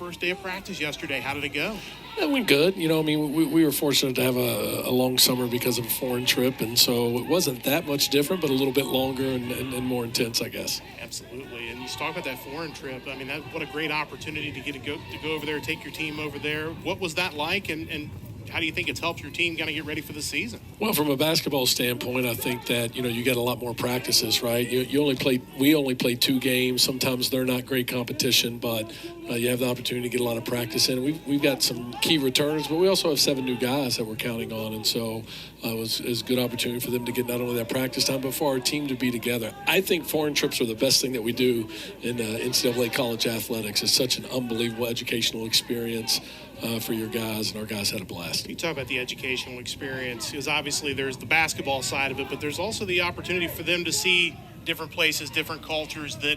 First day of practice yesterday. How did it go? It went good. We were fortunate to have a long summer because of a foreign trip, and so it wasn't that much different, but a little bit longer and more intense, I guess. Absolutely. And you talk about that foreign trip. I mean, what a great opportunity to go over there, take your team over there. What was that like, and how do you think it's helped your team kind of get ready for the season? Well, from a basketball standpoint, I think that, you get a lot more practices, right? We only play 2 games. Sometimes they're not great competition, but you have the opportunity to get a lot of practice in. We've got some key returns, but we also have 7 new guys that we're counting on, and so it was a good opportunity for them to get not only that practice time, but for our team to be together. I think foreign trips are the best thing that we do in NCAA college athletics. It's such an unbelievable educational experience for your guys, and our guys had a blast. You talk about the educational experience, because obviously there's the basketball side of it, but there's also the opportunity for them to see different places, different cultures that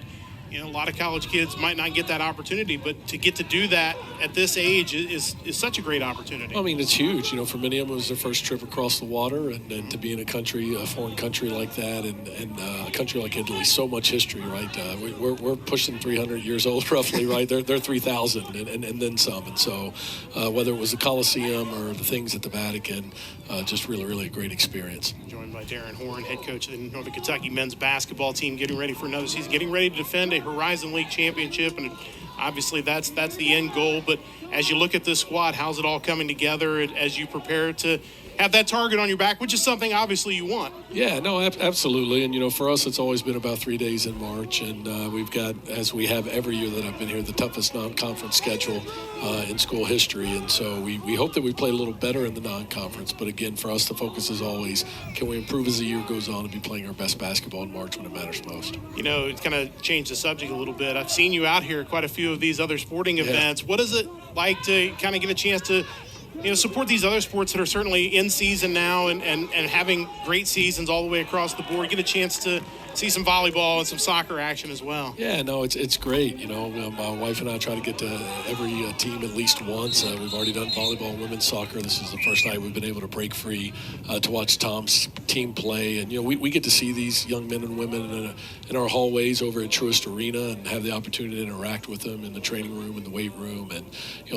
a lot of college kids might not get that opportunity, but to get to do that at this age is such a great opportunity. I mean, it's huge. For many of them, it was their first trip across the water, and to be in a foreign country like that, and a country like Italy, so much history, right? We're pushing 300 years old, roughly, right? They're 3,000 and then some. And so whether it was the Colosseum or the things at the Vatican, just really, really a great experience. Joined by Darrin Horn, head coach of the Northern Kentucky men's basketball team, getting ready for another season, getting ready to defend a Horizon League championship, and obviously that's the end goal. But as you look at this squad, how's it all coming together as you prepare to have that target on your back, which is something obviously you want? Yeah, no, absolutely. And, for us, it's always been about 3 days in March. And we've got, as we have every year that I've been here, the toughest non-conference schedule in school history. And so we hope that we play a little better in the non-conference. But, again, for us, the focus is always, can we improve as the year goes on and be playing our best basketball in March when it matters most? It's kind of changed the subject a little bit. I've seen you out here at quite a few of these other sporting events. What is it like to kind of get a chance to support these other sports that are certainly in season now and having great seasons all the way across the board, get a chance to see some volleyball and some soccer action as well? Yeah, no, it's great. My wife and I try to get to every team at least once. We've already done volleyball and women's soccer. This is the first night we've been able to break free to watch Tom's team play. And, we get to see these young men and women in our hallways over at Truist Arena and have the opportunity to interact with them in the training room and the weight room. And,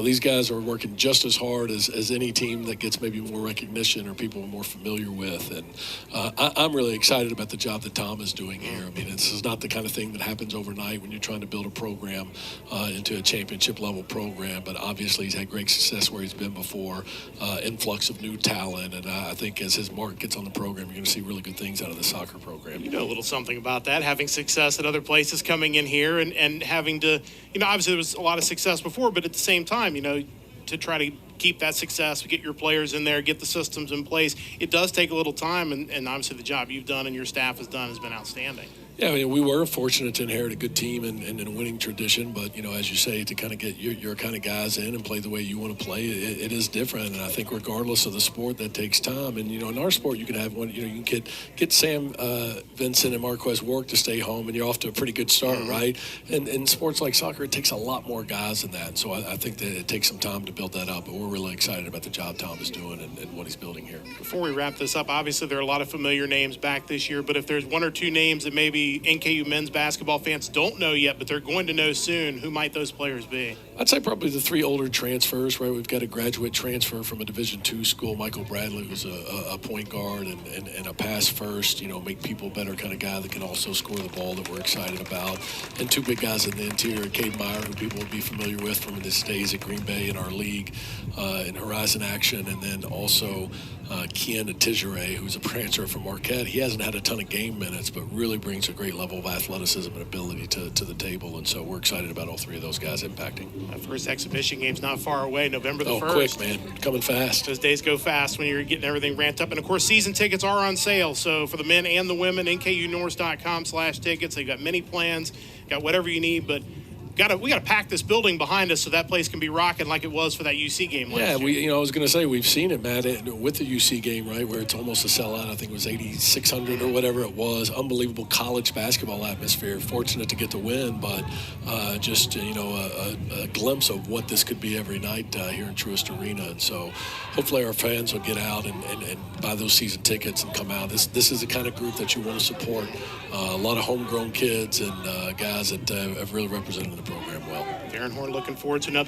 these guys are working just as hard as any team that gets maybe more recognition or people are more familiar with. And I'm really excited about the job that Tom is doing here. I mean, this is not the kind of thing that happens overnight when you're trying to build a program into a championship level program, but obviously he's had great success where he's been before, influx of new talent, and I think as his mark gets on the program, you're going to see really good things out of the soccer program. You know a little something about that, having success at other places, coming in here and having to, obviously there was a lot of success before, but at the same time, to try to keep that success, get your players in there, get the systems in place. It does take a little time, and obviously the job you've done and your staff has done has been outstanding. Yeah, we were fortunate to inherit a good team and a winning tradition, but, as you say, to kind of get your kind of guys in and play the way you want to play, it is different. And I think regardless of the sport, that takes time. And, in our sport, you can have one, you can get Sam Vincent and Marquez Work to stay home, and you're off to a pretty good start, right? And in sports like soccer, it takes a lot more guys than that. So I think that it takes some time to build that up, but we're really excited about the job Tom is doing and what he's building here. Before we wrap this up, obviously there are a lot of familiar names back this year, but if there's 1 or 2 names that maybe NKU men's basketball fans don't know yet, but they're going to know soon, who might those players be? I'd say probably the 3 older transfers, right? We've got a graduate transfer from a Division II school, Michael Bradley, who's a point guard and a pass first, make people better kind of guy that can also score the ball that we're excited about. And 2 big guys in the interior, Cade Meyer, who people would be familiar with from his days at Green Bay in our league in Horizon Action, and then also Kian Atijere, who's a transfer from Marquette. He hasn't had a ton of game minutes, but really brings a great level of athleticism and ability to the table. And so we're excited about all 3 of those guys impacting. That first exhibition game's not far away, November the 1st. Quick, man. Coming fast. Those days go fast when you're getting everything ramped up. And, of course, season tickets are on sale. So for the men and the women, NKUNorth.com/tickets. They've got many plans, got whatever you need, but we got to pack this building behind us so that place can be rocking like it was for that UC game last year. Yeah, I was going to say we've seen it, Matt, with the UC game, right, where it's almost a sellout. I think it was 8,600 or whatever it was. Unbelievable college basketball atmosphere. Fortunate to get the win, but just a glimpse of what this could be every night here in Truist Arena. And so hopefully our fans will get out and buy those season tickets and come out. This is the kind of group that you want to support. A lot of homegrown kids and guys that have really represented the program well. Darrin Horn looking forward to another